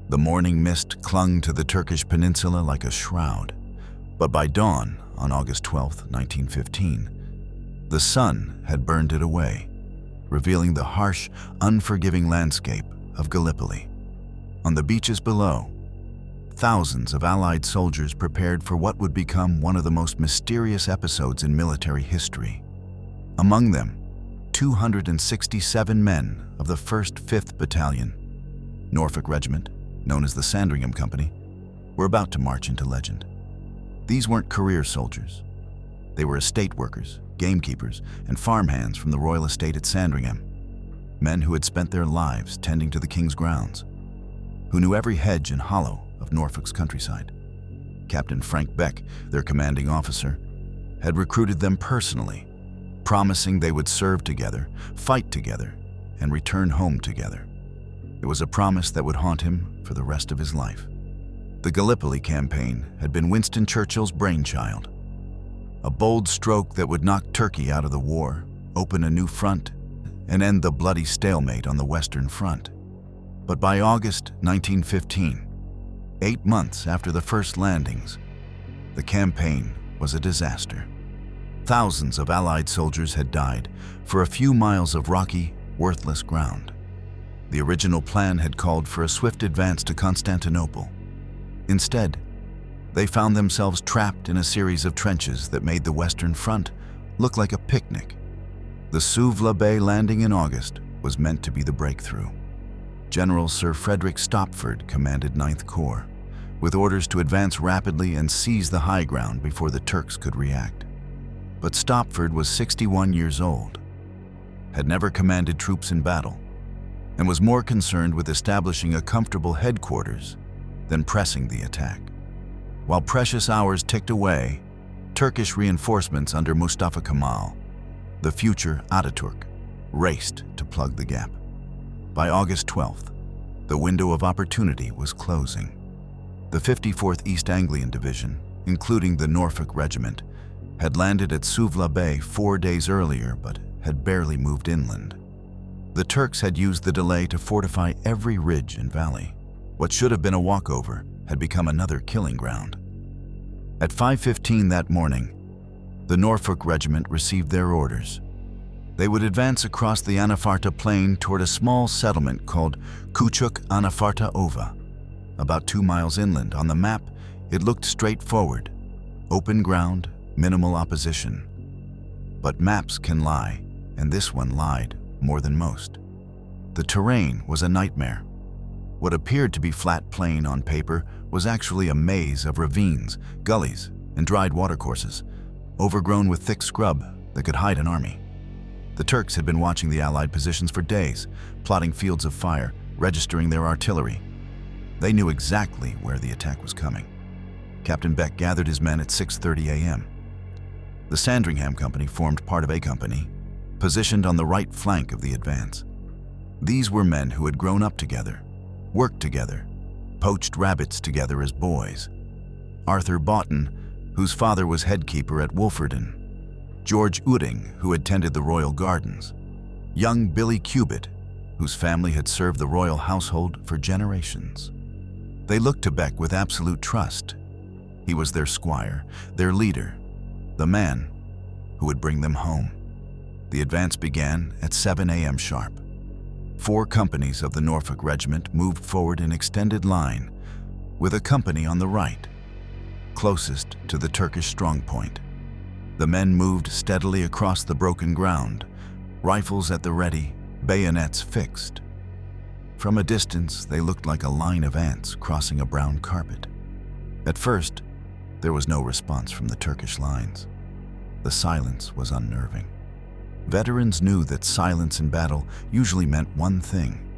The morning mist clung to the Turkish peninsula like a shroud, but by dawn on August 12, 1915, the sun had burned it away, revealing the harsh, unforgiving landscape of Gallipoli. On the beaches below, thousands of Allied soldiers prepared for what would become one of the most mysterious episodes in military history. Among them, 267 men of the 1st 5th Battalion, Norfolk Regiment, known as the Sandringham Company, were about to march into legend. These weren't career soldiers. They were estate workers, gamekeepers, and farmhands from the royal estate at Sandringham, men who had spent their lives tending to the king's grounds, who knew every hedge and hollow of Norfolk's countryside. Captain Frank Beck, their commanding officer, had recruited them personally, promising they would serve together, fight together, and return home together. It was a promise that would haunt him for the rest of his life. The Gallipoli campaign had been Winston Churchill's brainchild, a bold stroke that would knock Turkey out of the war, open a new front, and end the bloody stalemate on the Western Front. But by August 1915, 8 months after the first landings, the campaign was a disaster. Thousands of Allied soldiers had died for a few miles of rocky, worthless ground. The original plan had called for a swift advance to Constantinople. Instead, they found themselves trapped in a series of trenches that made the Western Front look like a picnic. The Suvla Bay landing in August was meant to be the breakthrough. General Sir Frederick Stopford commanded 9th Corps, with orders to advance rapidly and seize the high ground before the Turks could react. But Stopford was 61 years old, had never commanded troops in battle, and was more concerned with establishing a comfortable headquarters than pressing the attack. While precious hours ticked away, Turkish reinforcements under Mustafa Kemal, the future Ataturk, raced to plug the gap. By August 12th, the window of opportunity was closing. The 54th East Anglian Division, including the Norfolk Regiment, had landed at Suvla Bay 4 days earlier but had barely moved inland. The Turks had used the delay to fortify every ridge and valley. What should have been a walkover had become another killing ground. At 5:15 that morning, the Norfolk Regiment received their orders. They would advance across the Anafarta plain toward a small settlement called Küçük Anafarta Ova. About 2 miles inland, on the map, it looked straightforward. Open ground, minimal opposition. But maps can lie, and this one lied more than most. The terrain was a nightmare. What appeared to be flat plain on paper was actually a maze of ravines, gullies, and dried watercourses, overgrown with thick scrub that could hide an army. The Turks had been watching the Allied positions for days, plotting fields of fire, registering their artillery. They knew exactly where the attack was coming. Captain Beck gathered his men at 6:30 a.m. The Sandringham Company formed part of A Company, positioned on the right flank of the advance. These were men who had grown up together, worked together, poached rabbits together as boys. Arthur Boughton, whose father was headkeeper at Wolferden; George Uding, who had tended the royal gardens; young Billy Cubitt, whose family had served the royal household for generations. They looked to Beck with absolute trust. He was their squire, their leader, the man who would bring them home. The advance began at 7 a.m. sharp. 4 companies of the Norfolk Regiment moved forward in extended line, with a company on the right, closest to the Turkish strongpoint. The men moved steadily across the broken ground, rifles at the ready, bayonets fixed. From a distance, they looked like a line of ants crossing a brown carpet. At first, there was no response from the Turkish lines. The silence was unnerving. Veterans knew that silence in battle usually meant one thing: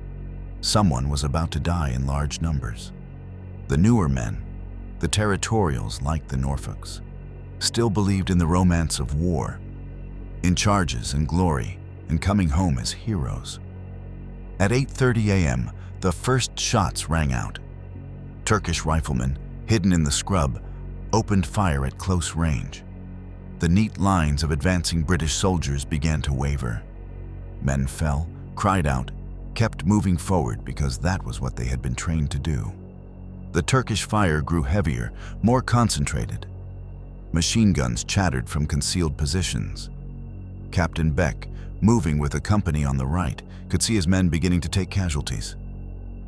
someone was about to die in large numbers. The newer men, the territorials like the Norfolks, still believed in the romance of war, in charges and glory, and coming home as heroes. At 8:30 a.m., the first shots rang out. Turkish riflemen, hidden in the scrub, opened fire at close range. The neat lines of advancing British soldiers began to waver. Men fell, cried out, kept moving forward because that was what they had been trained to do. The Turkish fire grew heavier, more concentrated. Machine guns chattered from concealed positions. Captain Beck, moving with a company on the right, could see his men beginning to take casualties.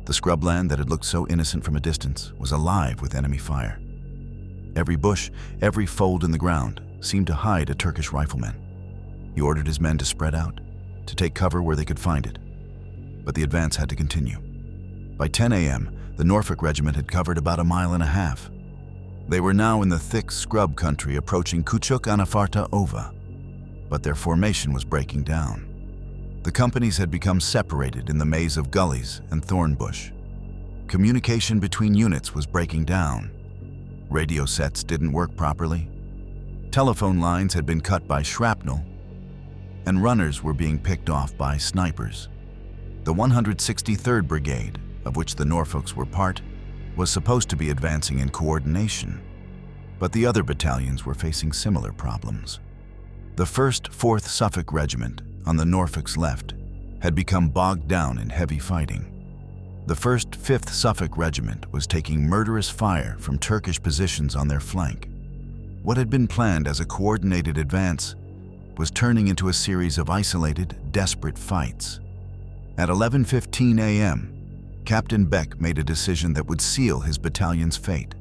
The scrubland that had looked so innocent from a distance was alive with enemy fire. Every bush, every fold in the ground seemed to hide a Turkish rifleman. He ordered his men to spread out, to take cover where they could find it. But the advance had to continue. By 10 a.m., the Norfolk Regiment had covered about a mile and a half. They were now in the thick scrub country approaching Küçük Anafarta Ova, but their formation was breaking down. The companies had become separated in the maze of gullies and thorn bush. Communication between units was breaking down. Radio sets didn't work properly. Telephone lines had been cut by shrapnel, and runners were being picked off by snipers. The 163rd Brigade, of which the Norfolks were part, was supposed to be advancing in coordination, but the other battalions were facing similar problems. The 1st 4th Suffolk Regiment, on the Norfolk's left, had become bogged down in heavy fighting. The 1st 5th Suffolk Regiment was taking murderous fire from Turkish positions on their flank. What had been planned as a coordinated advance was turning into a series of isolated, desperate fights. At 11:15 a.m., Captain Beck made a decision that would seal his battalion's fate.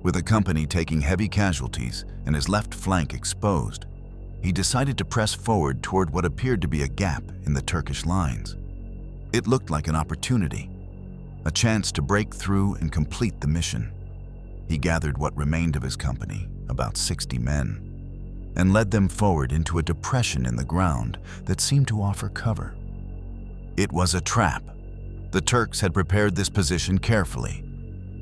With a company taking heavy casualties and his left flank exposed, he decided to press forward toward what appeared to be a gap in the Turkish lines. It looked like an opportunity, a chance to break through and complete the mission. He gathered what remained of his company, about 60 men, and led them forward into a depression in the ground that seemed to offer cover. It was a trap. The Turks had prepared this position carefully,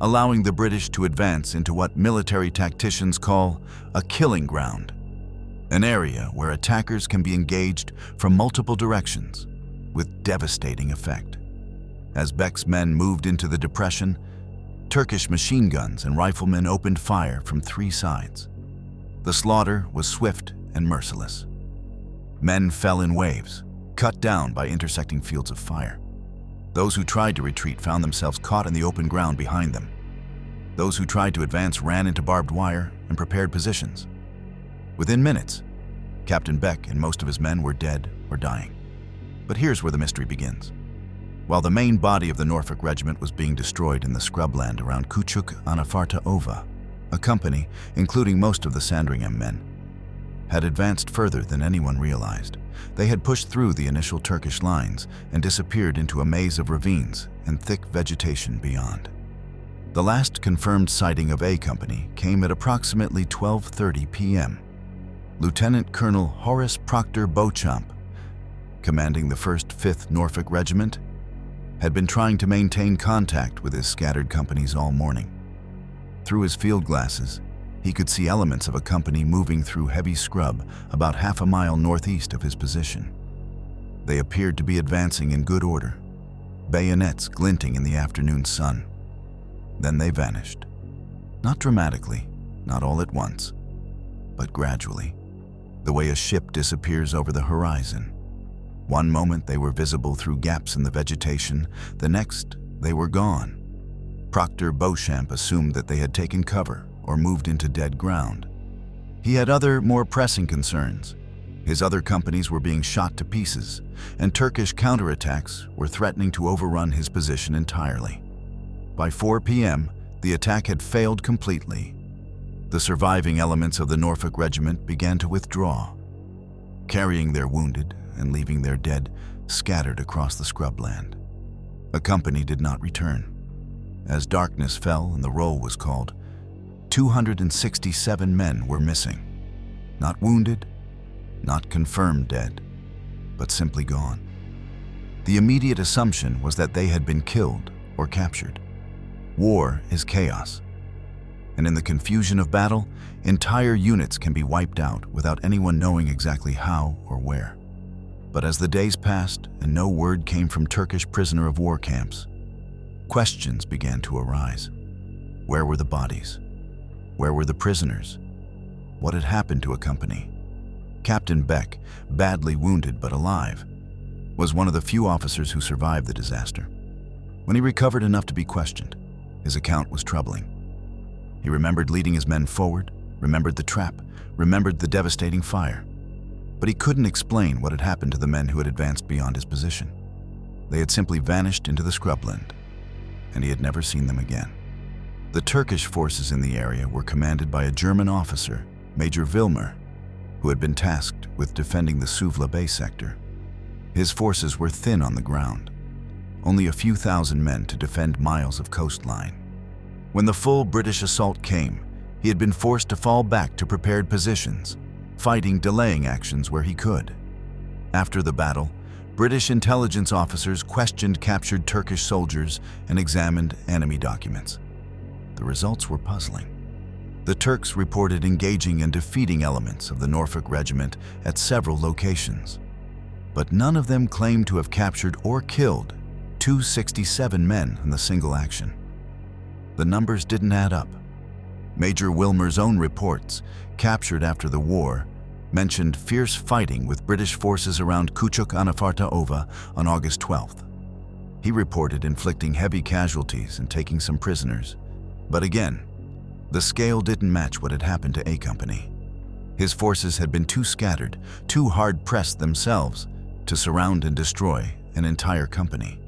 allowing the British to advance into what military tacticians call a killing ground, an area where attackers can be engaged from multiple directions with devastating effect. As Beck's men moved into the depression, Turkish machine guns and riflemen opened fire from 3 sides. The slaughter was swift and merciless. Men fell in waves, cut down by intersecting fields of fire. Those who tried to retreat found themselves caught in the open ground behind them. Those who tried to advance ran into barbed wire and prepared positions. Within minutes, Captain Beck and most of his men were dead or dying. But here's where the mystery begins. While the main body of the Norfolk Regiment was being destroyed in the scrubland around Küçük Anafarta Ova, a company, including most of the Sandringham men, had advanced further than anyone realized. They had pushed through the initial Turkish lines and disappeared into a maze of ravines and thick vegetation beyond. The last confirmed sighting of A Company came at approximately 12:30 p.m. Lieutenant Colonel Horace Proctor Beauchamp, commanding the 1st 5th Norfolk Regiment, had been trying to maintain contact with his scattered companies all morning. Through his field glasses, he could see elements of a company moving through heavy scrub about half a mile northeast of his position. They appeared to be advancing in good order, bayonets glinting in the afternoon sun. Then they vanished. Not dramatically, not all at once, but gradually, the way a ship disappears over the horizon. One moment they were visible through gaps in the vegetation, the next they were gone. Proctor Beauchamp assumed that they had taken cover or moved into dead ground. He had other, more pressing concerns. His other companies were being shot to pieces, and Turkish counterattacks were threatening to overrun his position entirely. By 4 p.m., the attack had failed completely. The surviving elements of the Norfolk Regiment began to withdraw, carrying their wounded and leaving their dead scattered across the scrubland. A company did not return. As darkness fell and the roll was called, 267 men were missing. Not wounded, not confirmed dead, but simply gone. The immediate assumption was that they had been killed or captured. War is chaos, and in the confusion of battle, entire units can be wiped out without anyone knowing exactly how or where. But as the days passed and no word came from Turkish prisoner of war camps, questions began to arise. Where were the bodies? Where were the prisoners? What had happened to a company? Captain Beck, badly wounded but alive, was one of the few officers who survived the disaster. When he recovered enough to be questioned, His account was troubling. He remembered leading his men forward, remembered the trap, remembered the devastating fire. But he couldn't explain what had happened to the men who had advanced beyond his position. They had simply vanished into the scrubland, and he had never seen them again. The Turkish forces in the area were commanded by a German officer, Major Wilmer, who had been tasked with defending the Suvla Bay sector. His forces were thin on the ground, only a few thousand men to defend miles of coastline. When the full British assault came, he had been forced to fall back to prepared positions, fighting delaying actions where he could. After the battle, British intelligence officers questioned captured Turkish soldiers and examined enemy documents. The results were puzzling. The Turks reported engaging and defeating elements of the Norfolk Regiment at several locations, but none of them claimed to have captured or killed 267 men in the single action. The numbers didn't add up. Major Wilmer's own reports, captured after the war, mentioned fierce fighting with British forces around Küçük Anafarta Ova on August 12th. He reported inflicting heavy casualties and taking some prisoners. But again, the scale didn't match what had happened to A Company. His forces had been too scattered, too hard-pressed themselves to surround and destroy an entire company.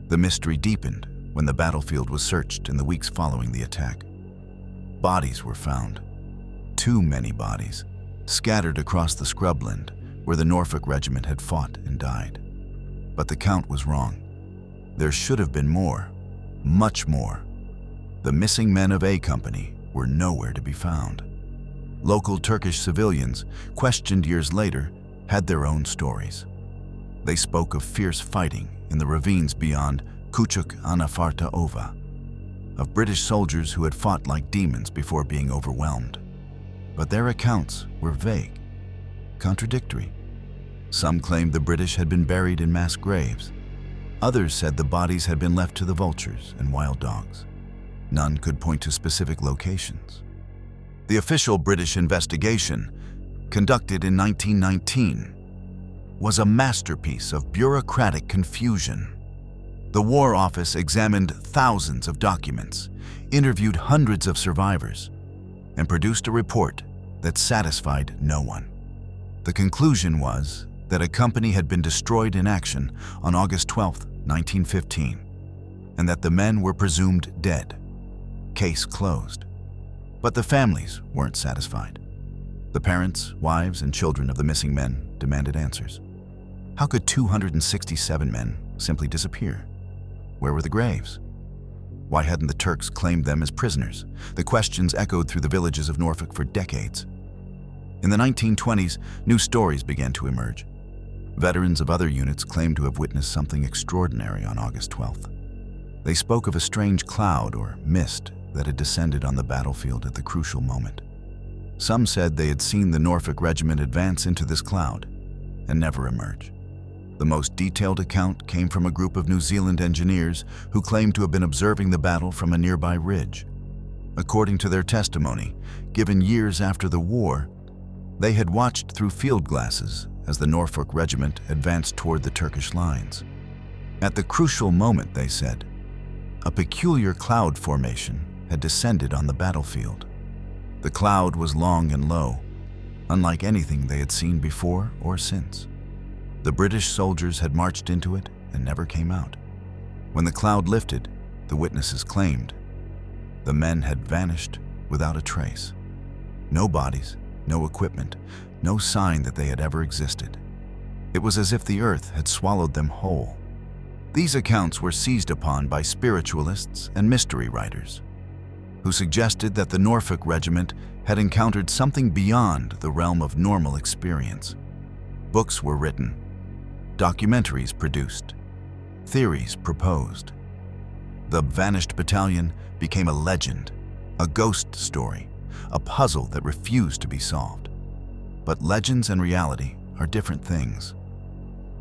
The mystery deepened when the battlefield was searched in the weeks following the attack. Bodies were found. Too many bodies, scattered across the scrubland where the Norfolk Regiment had fought and died. But the count was wrong. There should have been more, much more. The missing men of A Company were nowhere to be found. Local Turkish civilians, questioned years later, had their own stories. They spoke of fierce fighting in the ravines beyond Küçük Anafarta Ova, of British soldiers who had fought like demons before being overwhelmed. But their accounts were vague, contradictory. Some claimed the British had been buried in mass graves. Others said the bodies had been left to the vultures and wild dogs. None could point to specific locations. The official British investigation, conducted in 1919, was a masterpiece of bureaucratic confusion. The War Office examined thousands of documents, interviewed hundreds of survivors, and produced a report that satisfied no one. The conclusion was that a company had been destroyed in action on August 12, 1915, and that the men were presumed dead. Case closed. But the families weren't satisfied. The parents, wives, and children of the missing men demanded answers. How could 267 men simply disappear? Where were the graves? Why hadn't the Turks claimed them as prisoners? The questions echoed through the villages of Norfolk for decades. In the 1920s, new stories began to emerge. Veterans of other units claimed to have witnessed something extraordinary on August 12th. They spoke of a strange cloud or mist that had descended on the battlefield at the crucial moment. Some said they had seen the Norfolk Regiment advance into this cloud and never emerge. The most detailed account came from a group of New Zealand engineers who claimed to have been observing the battle from a nearby ridge. According to their testimony, given years after the war, they had watched through field glasses as the Norfolk Regiment advanced toward the Turkish lines. At the crucial moment, they said, a peculiar cloud formation had descended on the battlefield. The cloud was long and low, unlike anything they had seen before or since. The British soldiers had marched into it and never came out. When the cloud lifted, the witnesses claimed, the men had vanished without a trace. No bodies, no equipment, no sign that they had ever existed. It was as if the earth had swallowed them whole. These accounts were seized upon by spiritualists and mystery writers, who suggested that the Norfolk Regiment had encountered something beyond the realm of normal experience. Books were written, documentaries produced, theories proposed. The vanished battalion became a legend, a ghost story, a puzzle that refused to be solved. But legends and reality are different things.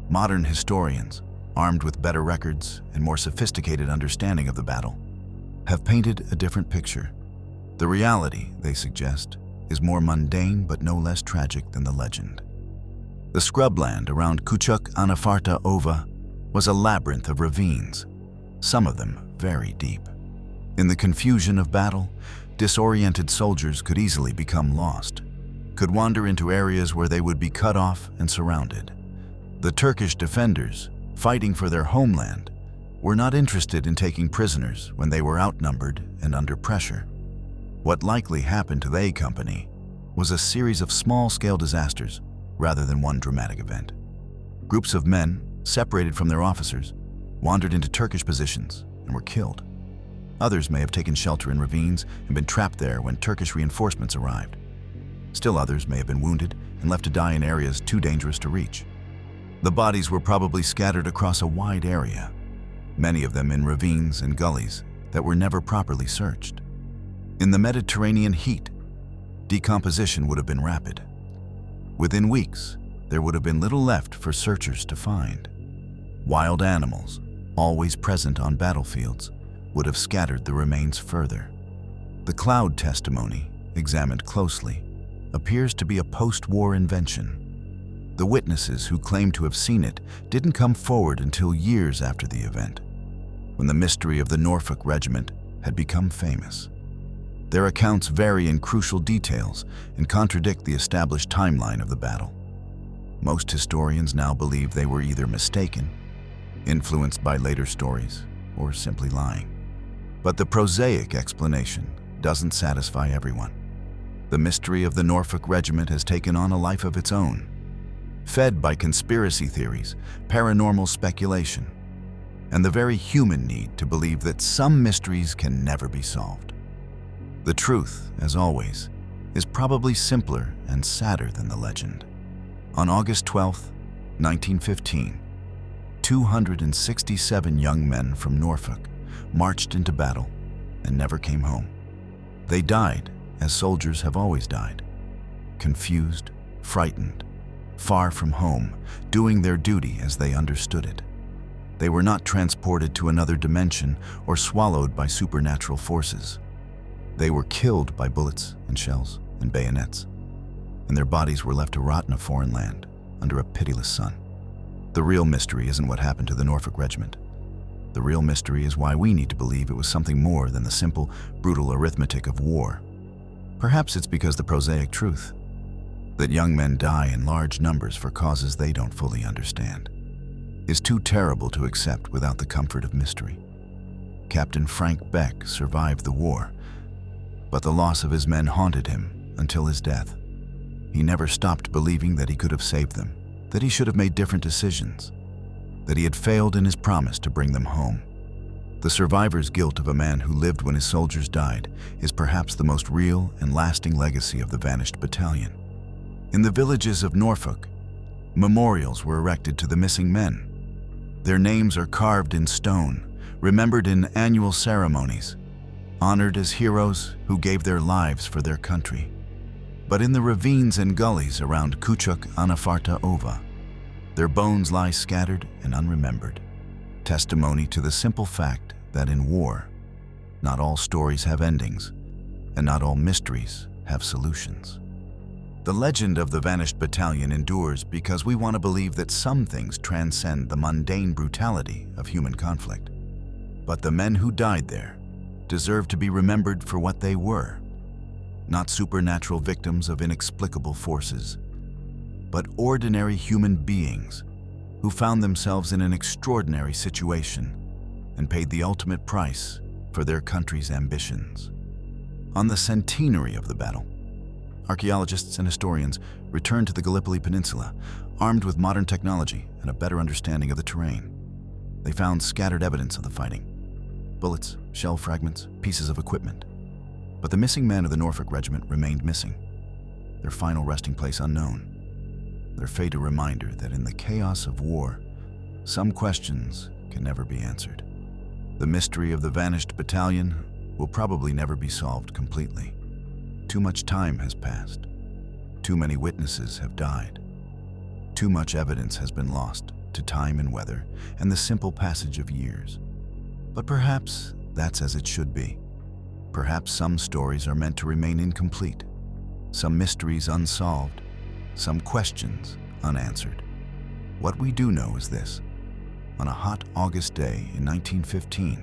Modern historians, armed with better records and more sophisticated understanding of the battle, have painted a different picture. The reality, they suggest, is more mundane but no less tragic than the legend. The scrubland around Küçük Anafarta Ova was a labyrinth of ravines, some of them very deep. In the confusion of battle, disoriented soldiers could easily become lost, could wander into areas where they would be cut off and surrounded. The Turkish defenders, fighting for their homeland, were not interested in taking prisoners when they were outnumbered and under pressure. What likely happened to the A Company was a series of small-scale disasters rather than one dramatic event. Groups of men, separated from their officers, wandered into Turkish positions and were killed. Others may have taken shelter in ravines and been trapped there when Turkish reinforcements arrived. Still others may have been wounded and left to die in areas too dangerous to reach. The bodies were probably scattered across a wide area, many of them in ravines and gullies that were never properly searched. In the Mediterranean heat, decomposition would have been rapid. Within weeks, there would have been little left for searchers to find. Wild animals, always present on battlefields, would have scattered the remains further. The cloud testimony, examined closely, appears to be a post-war invention. The witnesses who claim to have seen it didn't come forward until years after the event, when the mystery of the Norfolk Regiment had become famous. Their accounts vary in crucial details and contradict the established timeline of the battle. Most historians now believe they were either mistaken, influenced by later stories, or simply lying. But the prosaic explanation doesn't satisfy everyone. The mystery of the Norfolk Regiment has taken on a life of its own, fed by conspiracy theories, paranormal speculation, and the very human need to believe that some mysteries can never be solved. The truth, as always, is probably simpler and sadder than the legend. On August 12, 1915, 267 young men from Norfolk marched into battle and never came home. They died as soldiers have always died, confused, frightened, far from home, doing their duty as they understood it. They were not transported to another dimension or swallowed by supernatural forces. They were killed by bullets and shells and bayonets, and their bodies were left to rot in a foreign land under a pitiless sun. The real mystery isn't what happened to the Norfolk Regiment. The real mystery is why we need to believe it was something more than the simple, brutal arithmetic of war. Perhaps it's because the prosaic truth, that young men die in large numbers for causes they don't fully understand, is too terrible to accept without the comfort of mystery. Captain Frank Beck survived the war, but the loss of his men haunted him until his death. He never stopped believing that he could have saved them, that he should have made different decisions, that he had failed in his promise to bring them home. The survivor's guilt of a man who lived when his soldiers died is perhaps the most real and lasting legacy of the vanished battalion. In the villages of Norfolk, memorials were erected to the missing men. Their names are carved in stone, remembered in annual ceremonies, honored as heroes who gave their lives for their country. But in the ravines and gullies around Küçük Anafarta Ova, their bones lie scattered and unremembered, testimony to the simple fact that in war, not all stories have endings, and not all mysteries have solutions. The legend of the vanished battalion endures because we want to believe that some things transcend the mundane brutality of human conflict. But the men who died there deserve to be remembered for what they were, not supernatural victims of inexplicable forces, but ordinary human beings who found themselves in an extraordinary situation and paid the ultimate price for their country's ambitions. On the centenary of the battle, archaeologists and historians returned to the Gallipoli Peninsula, armed with modern technology and a better understanding of the terrain. They found scattered evidence of the fighting: bullets, shell fragments, pieces of equipment. But the missing men of the Norfolk Regiment remained missing, their final resting place unknown, their fate a reminder that in the chaos of war, some questions can never be answered. The mystery of the vanished battalion will probably never be solved completely. Too much time has passed. Too many witnesses have died. Too much evidence has been lost to time and weather and the simple passage of years. But perhaps that's as it should be. Perhaps some stories are meant to remain incomplete, some mysteries unsolved, some questions unanswered. What we do know is this: on a hot August day in 1915,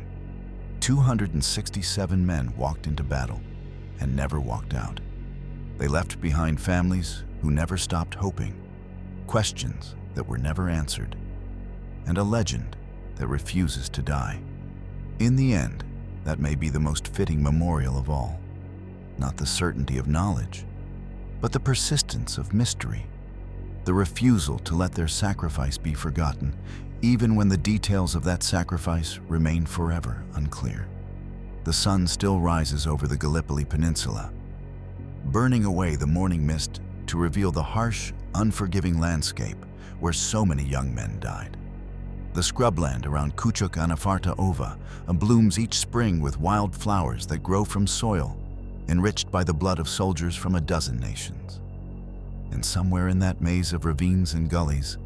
267 men walked into battle and never walked out. They left behind families who never stopped hoping, questions that were never answered, and a legend that refuses to die. In the end, that may be the most fitting memorial of all. Not the certainty of knowledge, but the persistence of mystery, the refusal to let their sacrifice be forgotten, even when the details of that sacrifice remain forever unclear. The sun still rises over the Gallipoli Peninsula, burning away the morning mist to reveal the harsh, unforgiving landscape where so many young men died. The scrubland around Kuchuk Anafarta Ova blooms each spring with wild flowers that grow from soil enriched by the blood of soldiers from a dozen nations. And somewhere in that maze of ravines and gullies,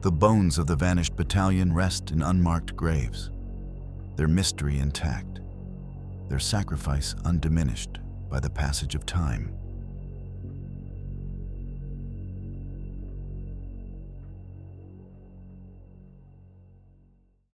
the bones of the vanished battalion rest in unmarked graves, their mystery intact, their sacrifice undiminished by the passage of time.